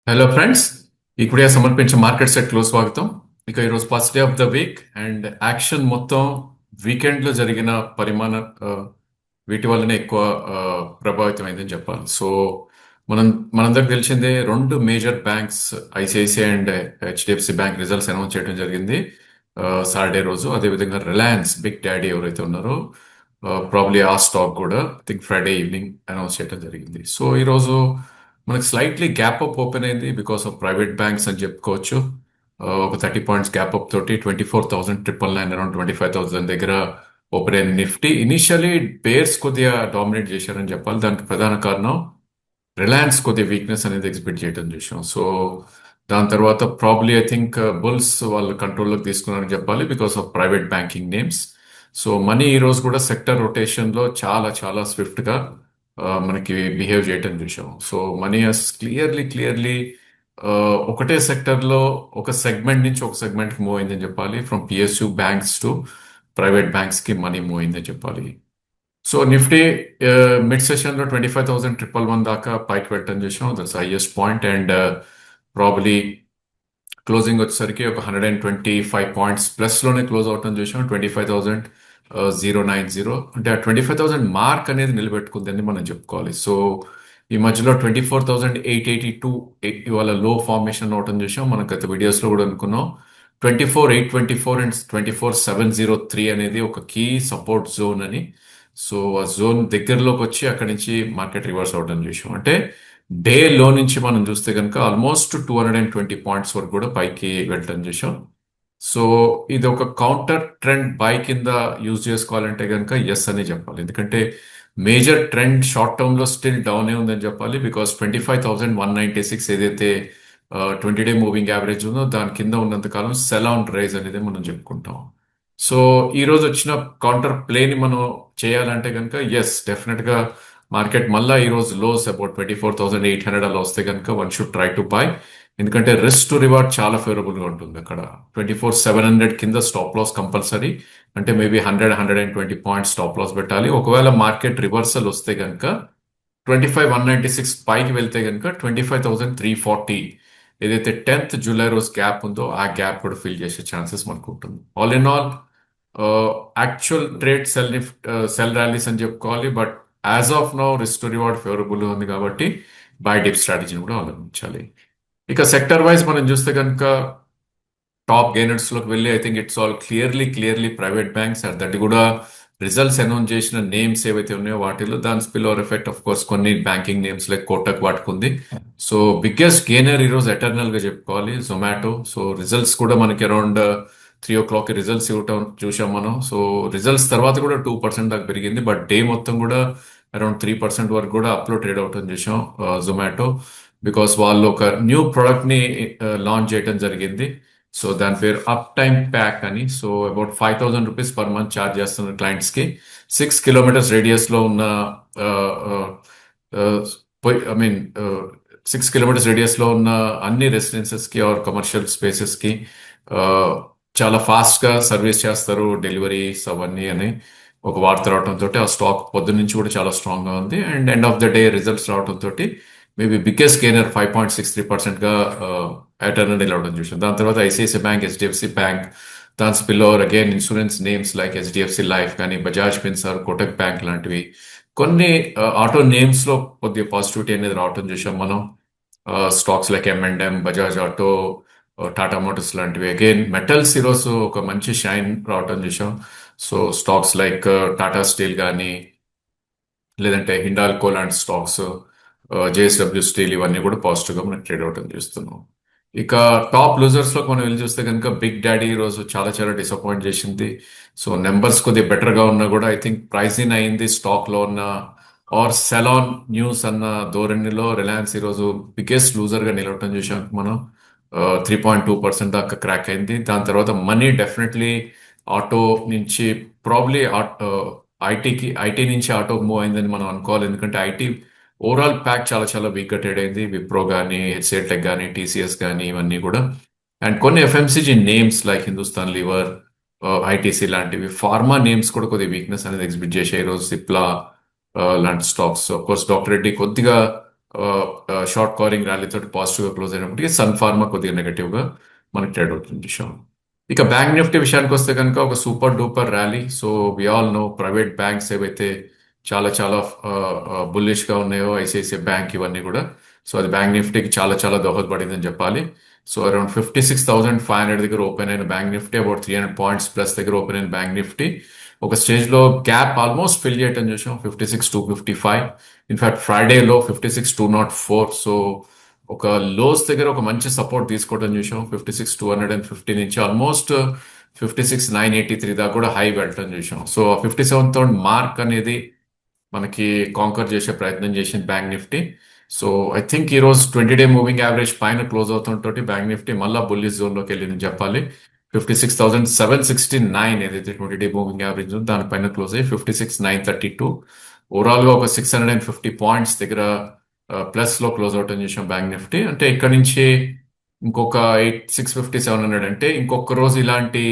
Hello friends, ఇప్పుడే సమర్పించిన market set లో స్వాగతం. ఇక ఈరోజు first day of the week and action మొత్తం వీకెండ్ లో జరిగిన పరిమాణ ఆ, వీటి వల్లనే ఎక్కువ ప్రభావితం అయిందని చెప్పాలి. సో మనం మనందరికి తెలిసిందే, రెండు major banks ICICI and HDFC bank results announce చేయడం జరిగింది సాటర్డే రోజు. అదేవిధంగా రిలయన్స్ బిగ్ డాడీ ఎవరైతే ఉన్నారో ప్రాబ్లీ ఆ స్టాక్ కూడా థింక్ ఫ్రైడే ఈవినింగ్ అనౌన్స్ చేయడం జరిగింది. సో ఈరోజు మనకి స్లైట్లీ గ్యాప్ అప్ ఓపెన్ అయింది బికాస్ ఆఫ్ ప్రైవేట్ బ్యాంక్స్ అని చెప్పుకోవచ్చు. ఒక 30 పాయింట్స్ గ్యాప్ అప్ తోటి 24,999 అరౌండ్ 25,000 దగ్గర ఓపెన్ అయిన నిఫ్టీ. ఇనిషియలీ బేర్స్ కొద్దిగా డామినేట్ చేశారని చెప్పాలి. దానికి ప్రధాన కారణం రిలయన్స్ కొద్దిగా వీక్నెస్ అనేది ఎగ్జిబిట్ చేయడం చూసాం. సో దాని తర్వాత ప్రాబ్లీ ఐ థింక్ బుల్స్ వాళ్ళు కంట్రోల్లోకి తీసుకున్నారని చెప్పాలి because of private banking names. So money ఈ రోజు కూడా సెక్టర్ రొటేషన్ లో చాలా చాలా స్విఫ్ట్ గా మనకి బిహేవ్ చేయటం చూసాం. సో మనీ క్లియర్లీ ఒకటే సెక్టర్ లో ఒక సెగ్మెంట్ నుంచి ఒక సెగ్మెంట్ కి మూవ్ అయిందని చెప్పాలి. From PSU banks to private banks కి మనీ మూవ్ అయిందని చెప్పాలి. సో నిఫ్టీ మిడ్ సెషన్ లో 25,111 దాకా పైకి వెళ్ళటం చూసాం. That's highest point. And probably closing వచ్చేసరికి ఒక 125 పాయింట్స్ ప్లస్ లోనే క్లోజ్ అవటం చూసాం. 25,090 అంటే ఆ 25,000 మార్క్ అనేది నిలబెట్టుకుందని మనం చెప్పుకోవాలి. సో ఈ మధ్యలో 24,882 ఇవాళ లో ఫార్మేషన్ అవటం చూసాం. మనం గత వీడియోస్ లో కూడా అనుకున్నాం 24,824 అండ్ 24,703 అనేది ఒక కీ సపోర్ట్ జోన్ అని. సో ఆ జోన్ దగ్గరలోకి వచ్చి అక్కడి నుంచి మార్కెట్ రివర్స్ అవడం చూసాం. అంటే డే లో నుంచి మనం చూస్తే కనుక ఆల్మోస్ట్ 220 పాయింట్స్ వరకు కూడా పైకి వెళ్ళటం చూసాం. సో ఇది ఒక కౌంటర్ ట్రెండ్ బై కింద యూజ్ చేసుకోవాలంటే కనుక ఎస్ అని చెప్పాలి. ఎందుకంటే మేజర్ ట్రెండ్ షార్ట్ టర్మ్ లో స్టిల్ డౌన్ ఉందని చెప్పాలి. బికాస్ 25,196 ఏదైతే 20-డే మూవింగ్ యావరేజ్ ఉందో దాని కింద ఉన్నంత కాలం సెల్ ఆన్ రైజ్ అనేది మనం చెప్పుకుంటాం. సో ఈ రోజు వచ్చిన కౌంటర్ ప్లేని మనం చేయాలంటే కనుక ఎస్ డెఫినెట్ గా మార్కెట్ మళ్ళా ఈ రోజు లోస్ అబౌట్ 24,800 అలా వస్తే కనుక one should try to by. ఎందుకంటే రిస్క్ టు రివార్డ్ చాలా ఫేవరబుల్ గా ఉంటుంది. అక్కడ 24,700 కింద స్టాప్ లాస్ కంపల్సరీ. అంటే మేబీ 100-120 పాయింట్స్ స్టాప్ లాస్ పెట్టాలి. ఒకవేళ మార్కెట్ రివర్సల్ వస్తే కనుక 25,196 పైకి వెళ్తే కనుక 25,340 ఏదైతే 10th జూలై రోజు గ్యాప్ ఉందో ఆ గ్యాప్ కూడా ఫిల్ చేసే ఛాన్సెస్ మనకు ఉంటుంది. All in all actual trade sell rallies అని చెప్పుకోవాలి. But as of now risk to reward favourable ఉంది కాబట్టి బై డిప్ స్ట్రాటజీని కూడా అవలంబించాలి. ఇక సెక్టర్ వైజ్ మనం చూస్తే కనుక టాప్ గెయినర్స్ లోకి వెళ్ళి I think it's all clearly private banks. That కూడా రిజల్ట్స్ అనౌన్స్ చేసిన నేమ్స్ ఏవైతే ఉన్నాయో వాటిలో దాని spill over effect of course కొన్ని బ్యాంకింగ్ నేమ్స్ లైక్ కోటక్ వాటుకుంది. సో బిగ్గెస్ట్ గెయినర్ ఈ రోజు ఎటర్నల్ గా చెప్పుకోవాలి జొమాటో. సో రిజల్ట్స్ కూడా మనకి అరౌండ్ 3 o'clock రిజల్ట్స్ ఇవ్వటం చూసాం మనం. సో రిజల్ట్స్ తర్వాత కూడా 2% దాకా పెరిగింది. బట్ డే మొత్తం కూడా అరౌండ్ 3% వరకు కూడా అప్లో ట్రేడ్ అవటం చూసాం జొమాటో. బికాస్ వాళ్ళు ఒక న్యూ ప్రొడక్ట్ ని లాంచ్ చేయడం జరిగింది. సో దాని పేరు అప్ టైమ్ ప్యాక్ అని. So about 5,000 rupees per month charge చేస్తున్నారు క్లయింట్స్ కి. 6 kilometers రేడియస్ లో ఉన్న ఐ మీన్ 6 kilometers రేడియస్ లో ఉన్న అన్ని రెసిడెన్సెస్ కి ఆర్ కమర్షియల్ స్పేసెస్ కి చాలా ఫాస్ట్ గా సర్వీస్ చేస్తారు డెలివరీస్ అవన్నీ అని ఒక వార్త రావడంతో ఆ స్టాక్ పొద్దున్న నుంచి కూడా చాలా స్ట్రాంగ్ గా ఉంది. And end of the day results రావడంతో మేబీ బిగ్గెస్ట్ గెయినర్ 5.63% గా ఎటర్నల్ నిలవడం చూసాం. దాని తర్వాత ఐసిఐసిఐ బ్యాంక్, హెచ్డిఎఫ్సి బ్యాంక్, దాని spill over again insurance names like HDFC life కానీ బజాజ్ ఫిన్సర్, కోటక్ బ్యాంక్ లాంటివి కొన్ని ఆటో నేమ్స్ లో కొద్దిగా పాజిటివిటీ అనేది రావటం చూసాం మనం. Stocks like M&M, Bajaj auto, Tata Motors లాంటివి. అగైన్ మెటల్స్ ఈరోజు ఒక మంచి షైన్ రావటం చూసాం. So stocks like Tata steel కానీ లేదంటే హిండాల్కో లాంటి స్టాక్స్, జేఎస్డబ్ల్యూ స్టీల్ ఇవన్నీ కూడా పాజిటివ్ గా మనం ట్రేడ్ అవటం చూస్తున్నాం. ఇక టాప్ లూజర్స్ లో మనం వెళ్ళి చూస్తే కనుక బిగ్ డాడీ ఈ రోజు చాలా చాలా డిసప్పాయింట్ చేసింది. సో నెంబర్స్ కొద్దిగా బెటర్ గా ఉన్నా కూడా ఐ థింక్ ప్రైస్ ఇన్ అయింది స్టాక్ లో ఉన్న ఆర్ సెలాన్ న్యూస్ అన్న ధోరణిలో రిలయన్స్ ఈ రోజు బిగ్గెస్ట్ లూజర్ గా నిలవటం చూసాం మనం. 3.2% దాకా క్రాక్ అయింది. దాని తర్వాత మనీ డెఫినెట్లీ ఆటో నుంచి ప్రాబ్లీ ఐటీ నుంచి ఆటోకి మూవ్ అయిందని మనం అనుకోవాలి. ఎందుకంటే ఐటీ ఓవరాల్ ప్యాక్ చాలా చాలా వీక్ గా ట్రేడ్ అయింది. విప్రో కానీ, హెచ్సిఎల్ టెక్ కానీ, టీసీఎస్ కానీ ఇవన్నీ కూడా. అండ్ కొన్ని FMCG names like Hindustan liver, ITC లాంటివి ఫార్మా నేమ్స్ కూడా కొద్దిగా వీక్నెస్ అనేది ఎగ్జిబిట్ చేశాయి ఈరోజు. సిప్లా లాంటి స్టాక్స్. కోర్స్ డాక్టర్ రెడ్డి కొద్దిగా షార్ట్ కవరింగ్ ర్యాలీ తోటి పాజిటివ్ గా క్లోజ్ అయినప్పటికీ సన్ ఫార్మా కొద్దిగా నెగటివ్ గా మనకి ట్రేడ్ అవుతుంది చూసాం. ఇక బ్యాంక్ నిఫ్టీ విషయానికి వస్తే కనుక ఒక super duper rally. So we all know private banks ఏవైతే చాలా చాలా బుల్లిష్ గా ఉన్నాయో, ఐసిఐసిఐ బ్యాంక్ ఇవన్నీ కూడా, సో అది బ్యాంక్ నిఫ్టీకి చాలా చాలా దోహదపడిందని చెప్పాలి. సో అరౌండ్ 56,500 దగ్గర ఓపెన్ అయిన bank Nifty, about 300 points plus దగ్గర ఓపెన్ అయిన బ్యాంక్ నిఫ్టీ ఒక స్టేజ్ లో గ్యాప్ ఆల్మోస్ట్ ఫిల్ చేయటం చూసాం. 56,255, ఇన్ఫాక్ట్ ఫ్రైడేలో 56,204. సో ఒక లోస్ దగ్గర ఒక మంచి సపోర్ట్ తీసుకోవడం చూసాం. 56,250 నుంచి ఆల్మోస్ట్ 56,983 దాకా కూడా హై వెళ్ళటం చూసాం. సో 57,000 మార్క్ అనేది మనకి కాంకర్ చేసే ప్రయత్నం చేసింది bank Nifty. So I think ఈ రోజు 20-డే మూవింగ్ యావరేజ్ పైన క్లోజ్ అవుతుంటే బ్యాంక్ నిఫ్టీ మళ్ళా బుల్లిష్ జోన్ లోకి వెళ్ళిందని చెప్పాలి. 56,769 ఏదైతే 20-డే మూవింగ్ యావరేజ్ ఉందో దానిపైన క్లోజ్ అయ్యి 56,932. ఓవరాల్ గా ఒక 650 పాయింట్స్ దగ్గర ప్లస్ లో క్లోజ్ అవటం చేసాం బ్యాంక్ నిఫ్టీ. అంటే ఇక్కడ నుంచి ఇంకొక 650-700 అంటే ఇంకొక రోజు ఇలాంటి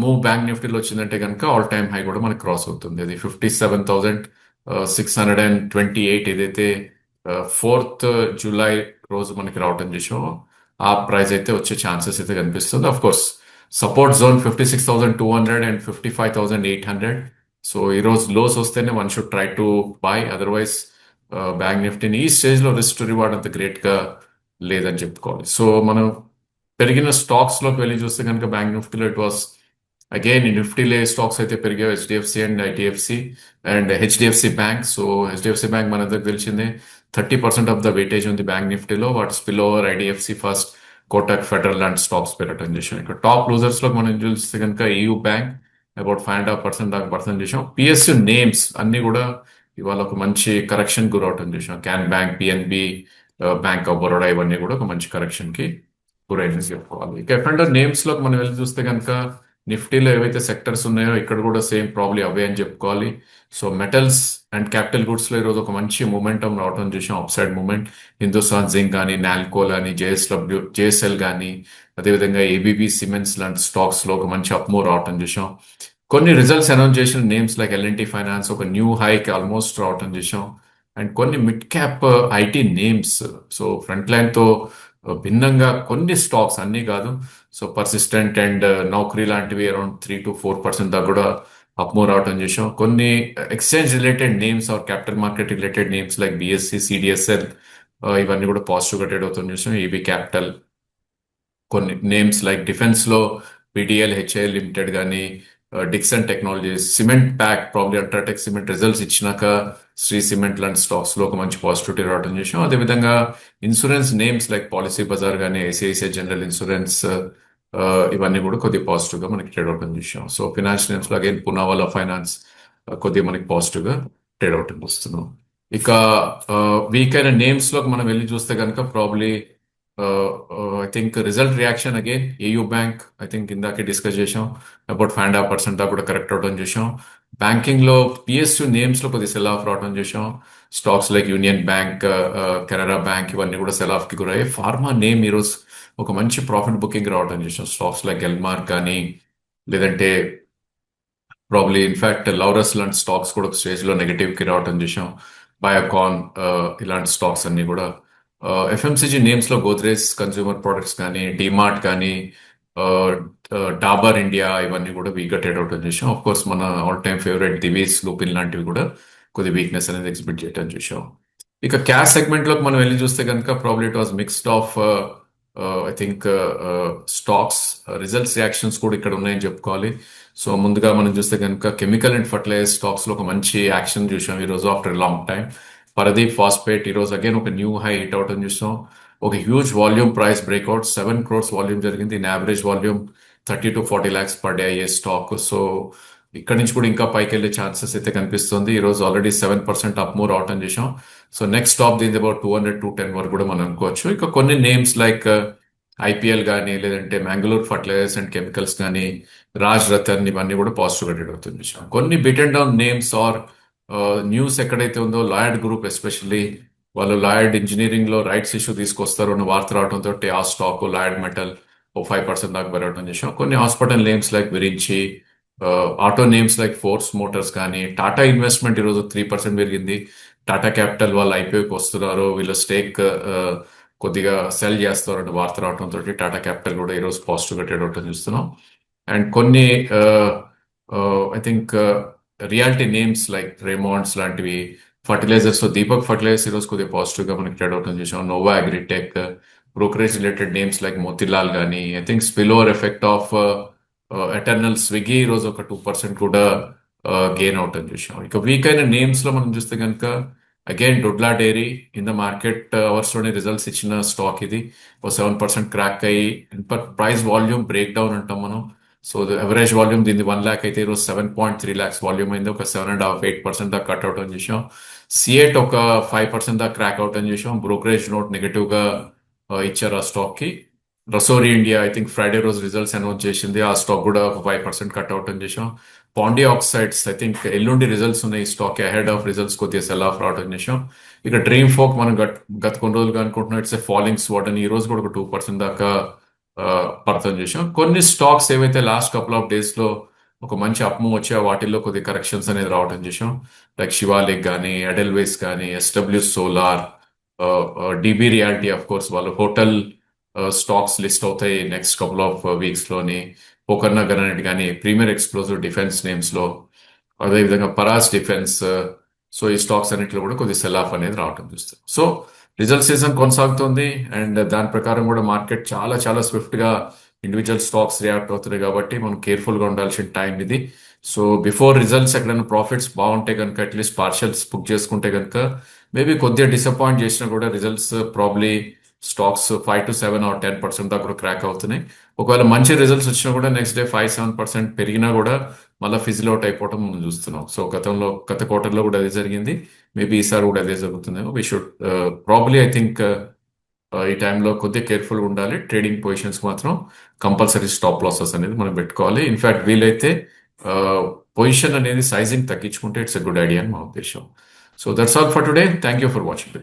మూవ్ బ్యాంక్ నిఫ్టీలో వచ్చిందంటే కనుక ఆల్ టైమ్ హై కూడా మనకి క్రాస్ అవుతుంది. అది 57,628 ఏదైతే 4th జూలై రోజు మనకి రావటం చేసాం. ఆ ప్రైస్ అయితే వచ్చే ఛాన్సెస్ అయితే కనిపిస్తుంది. Of course support zone 56,200 and 55,800. So ఈ రోజు లోస్ వస్తేనే one should try to buy, otherwise bank నిఫ్టీని ఈ స్టేజ్ లో రిస్క్ టు రివార్డ్ అంత గ్రేట్ గా లేదని చెప్పుకోవాలి. సో మనం పెరిగిన స్టాక్స్ లోకి వెళ్ళి చూస్తే కనుక బ్యాంక్ నిఫ్టీలో ఇట్ వాస్ అగైన్ నిఫ్టీలో స్టాక్స్ అయితే పెరిగాయి. HDFC and ITFC and HDFC bank. So HDFC bank మన దగ్గర తెలిసిందే 30% ఆఫ్ ద వెయిటేజ్ ఉంది బ్యాంక్ నిఫ్టీలో. వాటి spill over IDFC first, Kotak, federal లాంటి స్టాక్స్ పెరగటం చేసాం. ఇక్కడ టాప్ లూజర్స్ లో మనం చూస్తే కనుక EU బ్యాంక్ అబౌట్ 5.5% దాకా పర్సెంట్ చేసాం. పిఎస్యు నేమ్స్ అన్ని కూడా ఇవాళ ఒక మంచి కరెక్షన్ గురవటం చేసాం. Can bank, PNB, bank of Baroda ఇవన్నీ కూడా ఒక మంచి కరెక్షన్ కి గురైందని చెప్పుకోవాలి. ఇక ఎఫ్ఎండర్ నేమ్స్ లోకి మనం వెళ్ళి చూస్తే కనుక నిఫ్టీలో ఏవైతే సెక్టర్స్ ఉన్నాయో ఇక్కడ కూడా సేమ్ ప్రాబ్లీ అవే అని చెప్పుకోవాలి. So metals and capital goods లో ఈరోజు ఒక మంచి మూమెంటం రావడం చూసాం. Upside moment Hindustan zinc కానీ, నాల్కో కానీ, జేఎస్ఎల్ కానీ, అదేవిధంగా ఏబీబీ సిమెంట్స్ లాంటి స్టాక్స్ లో ఒక మంచి అప్ మూవ్ రావటం చూసాం. కొన్ని రిజల్ట్స్ అనౌన్స్ చేసిన నేమ్స్ లైక్ ఎల్ఎన్టీ ఫైనాన్స్ ఒక న్యూ హైక్ ఆల్మోస్ట్ రావటం చూసాం. అండ్ కొన్ని mid cap IT names, so front line తో భిన్నంగా కొన్ని స్టాక్స్, అన్ని కాదు, సో పర్సిస్టెంట్ అండ్ నౌకరీ లాంటివి అరౌండ్ 3 to 4% దాకా కూడా అప్ మూవ్ రావటం చేసాం. కొన్ని exchange related names or capital market related names like BSE, CDSL ఇవన్నీ కూడా పాజిటివ్ గా ట్రేడ్ అవుతుంది చూసాం. ఈబీ క్యాపిటల్, కొన్ని నేమ్స్ లైక్ డిఫెన్స్ లో పిడిఎల్, హెచ్ఐఎల్ లిమిటెడ్ కానీ, Dixon technologies, cement pack probably UltraTech cement results ఇచ్చినాక శ్రీ సిమెంట్ లాంటి స్టాక్స్ లో ఒక మంచి పాజిటివిటీ రావడం చేసాం. అదేవిధంగా insurance names like Policy Bazaar కానీ, ఐసిఐసిఐ జనరల్ ఇన్సూరెన్స్ ఇవన్నీ కూడా కొద్దిగా పాజిటివ్ గా మనకి ట్రేడ్ అవటం చూసాం. సో ఫినాన్షియల్ నేమ్స్ లో అగైన్ పూనావాలా ఫైనాన్స్ కొద్దిగా మనకి పాజిటివ్ గా ట్రేడ్ అవటం చూస్తున్నాం. ఇక వీక్ అయిన నేమ్స్ లోకి మనం వెళ్ళి చూస్తే కనుక probably I think result reaction again AU bank, I think ఇందాకే డిస్కస్ చేసాం, అబౌట్ 5.5% దాకా కూడా కరెక్ట్ అవడం చూసాం. బ్యాంకింగ్ లో పిఎస్యు నేమ్స్ లో కొద్దిగా సెల్ ఆఫ్ రావడం చూసాం. Stocks like union bank, Canara bank ఇవన్నీ కూడా సెల్ ఆఫ్ కి గురయ్యాయి. ఫార్మా నేమ్ ఈరోజు ఒక మంచి ప్రాఫిట్ బుకింగ్ రావడం చూసాం. స్టాక్స్ లైక్ ఎల్మార్క్ కానీ, లేదంటే ప్రాబ్లీ ఇన్ఫాక్ట్ లౌరస్ లాంటి స్టాక్స్ కూడా ఒక స్టేజ్ లో నెగటివ్ కి రావడం చూసాం. బయోకాన్ ఇలాంటి స్టాక్స్ అన్ని కూడా. ఎఫ్ఎంసీజీ నేమ్స్ లో గోద్రేజ్ కన్స్యూమర్ ప్రొడక్ట్స్ కానీ, డిమార్ట్ కానీ, డాబర్ ఇండియా ఇవన్నీ కూడా వీక్ గా ట్రేడ్ అవుట్ చూసాం. ఆఫ్ కోర్స్ మన all time favourite Divi's, Lupin లాంటివి కూడా కొద్ది వీక్నెస్ అనేది ఎగ్జిబిట్ చేయడం చూసాం. ఇక క్యాష్ సెగ్మెంట్ లోకి మనం వెళ్ళి చూస్తే కనుక probably it was mixed of I think stocks results reactions కూడా ఇక్కడ ఉన్నాయని చెప్పుకోవాలి. సో ముందుగా మనం చూస్తే కనుక కెమికల్ అండ్ ఫర్టిలైజర్ స్టాక్స్ లో ఒక మంచి యాక్షన్ చూసాం ఈ రోజు after long time. Paradip phosphate ఈ రోజు అగైన్ ఒక న్యూ హై హిట్ అవటం చూసాం. ఒక huge volume price breakout 7 crores volume జరిగింది. In average volume 30 to 40 lakhs per day అయ్యే స్టాక్. సో ఇక్కడ నుంచి కూడా ఇంకా పైకి వెళ్ళే ఛాన్సెస్ అయితే కనిపిస్తుంది. ఈ రోజు ఆల్రెడీ 7% అప్ మూవ్ రావటం చేసాం. సో నెక్స్ట్ స్టాప్ దీని అబౌట్ 200-210 వరకు కూడా మనం అనుకోవచ్చు. ఇక కొన్ని నేమ్స్ లైక్ ఐపీఎల్ కానీ, లేదంటే మ్యాంగ్లూర్ ఫర్టిలైజర్స్ అండ్ కెమికల్స్ కానీ, రాజ్ రతన్ ఇవన్నీ కూడా పాజిటివ్ గా ట్రేడ్ అవుతుంది చూసాం. కొన్ని bit and down names or news ఎక్కడైతే ఉందో లాయడ్ గ్రూప్ ఎస్పెషల్లీ వాళ్ళు లాయడ్ ఇంజనీరింగ్ లో రైట్స్ ఇష్యూ తీసుకొస్తారు అన్న వార్త రావడంతో ఆ స్టాక్ లాయడ్ మెటల్ ఓ 5% దాకా పెరగడం చేసాం. కొన్ని hospital names like Virinchi, auto names like force Motors కానీ టాటా ఇన్వెస్ట్మెంట్ ఈరోజు 3% పెరిగింది. టాటా క్యాపిటల్ వాళ్ళు ఐపీఓకి వస్తున్నారు, వీళ్ళ స్టేక్ కొద్దిగా సెల్ చేస్తారంటే వార్త రావడంతో టాటా క్యాపిటల్ కూడా ఈరోజు పాజిటివ్గా ట్రేడ్ అవటం చూస్తున్నాం. అండ్ కొన్ని I think reality names like Raymonds లాంటివి, ఫర్టిలైజర్స్ దీపక్ ఫర్టిలైజర్స్ ఈరోజు కొద్దిగా పాజిటివ్గా మనకి ట్రేడ్ అవటం చూసాం. Nova Agritech, brokerage related names like Motilal కానీ, I think spill over effect of Eternal Swiggy ఈరోజు ఒక 2% కూడా గెయిన్ అవటం చూసాం. ఇక వీక్ అయిన నేమ్స్ లో మనం చూస్తే కనుక again Dodla dairy in the market hours లోనే రిజల్ట్స్ ఇచ్చిన స్టాక్ ఇది. ఒక 7% క్రాక్ అయ్యి ప్రైస్ వాల్యూమ్ బ్రేక్ డౌన్ అంటాం మనం. సో ఎవరేజ్ వాల్యూమ్ దీన్ని 1 lakh అయితే ఈరోజు 7.3 lakhs వాల్యూమ్ అయింది. ఒక 7.5-8% దాకా కట్ అవుట్ అని చూసాం. సిఎట్ ఒక 5% దాకా క్రాక్ అవుట్ అని చూసాం. బ్రోకరేజ్ నోట్ నెగటివ్ గా ఇచ్చారు ఆ స్టాక్ కి. రసోరీ ఇండియా ఐ థింక్ ఫ్రైడే రోజు రిజల్ట్స్ అనౌన్స్ చేసింది, ఆ స్టాక్ కూడా ఒక 5% కట్ అవుట్ అని చేసాం. పాండి ఆక్సైడ్స్ ఐ థింక్ ఎల్లుండి రిజల్ట్స్ ఉన్నాయి, స్టాక్ అహెడ్ ఆఫ్ రిజల్ట్స్ కొద్దిగా సెల్ ఆఫ్ రావడం చేసాం. ఇక డ్రీమ్ ఫోక్ మనం గత కొన్ని రోజులుగా అనుకుంటున్నాం ఇట్స్ ఎ ఫాలింగ్ స్వాట్ అని, ఈ రోజు కూడా ఒక 2% దాకా పడతాం చేసాం. కొన్ని స్టాక్స్ ఏవైతే లాస్ట్ కపుల్ ఆఫ్ డేస్ లో ఒక మంచి అప్మూవ్ వచ్చా వాటిల్లో కొద్ది కరెక్షన్స్ అనేది రావడం చేసాం. లైక్ శివాలిక్ కానీ, ఎడెల్వేస్ కానీ, SW solar, dB reality of course వాళ్ళు హోటల్ స్టాక్స్ లిస్ట్ అవుతాయి నెక్స్ట్ కపుల్ ఆఫ్ వీక్స్ లోని. పోకర్నా గరానైట్ కానీ, ప్రీమియర్ ఎక్స్ప్లోజివ్ డిఫెన్స్ నేమ్స్ లో, అదేవిధంగా పరాస్ డిఫెన్స్. సో ఈ స్టాక్స్ అన్నింటిలో కూడా కొద్ది సెల్ ఆఫ్ అనేది రావడం చూస్తాం. సో రిజల్ట్ సీజన్ కొనసాగుతుంది అండ్ దాని ప్రకారం కూడా మార్కెట్ చాలా చాలా స్విఫ్ట్ గా ఇండివిజువల్ స్టాక్స్ రియాక్ట్ అవుతున్నాయి కాబట్టి మనం కేర్ఫుల్ గా ఉండాల్సిన టైం ఇది. సో బిఫోర్ రిజల్ట్స్ ఎక్కడైనా ప్రాఫిట్స్ బాగుంటే కనుక అట్లీస్ట్ పార్షల్స్ బుక్ చేసుకుంటే కనుక మేబీ కొద్దిగా డిసప్పాయింట్ చేసినా కూడా results probably stocks 5 to 7 or 10% దాకా కూడా క్రాక్ అవుతున్నాయి. ఒకవేళ మంచి రిజల్ట్స్ వచ్చినా కూడా నెక్స్ట్ డే 5-7% పెరిగినా కూడా మళ్ళీ ఫిజిల్ అవుట్ అయిపోవడం మనం చూస్తున్నాం. సో గత క్వార్టర్లో కూడా అదే జరిగింది, మేబీ ఈసారి కూడా అదే జరుగుతుందేమో. We should probably I think ఈ టైంలో కొద్దిగా కేర్ఫుల్గా ఉండాలి. ట్రేడింగ్ పొజిషన్స్ మాత్రం కంపల్సరీ స్టాప్ లాసెస్ అనేది మనం పెట్టుకోవాలి. ఇన్ఫాక్ట్ వీలైతే పొజిషన్ అనేది సైజింగ్ తగ్గించుకుంటే ఇట్స్ ఎ గుడ్ ఐడియా అని మా ఉద్దేశం. So that's all for today. Thank you for watching.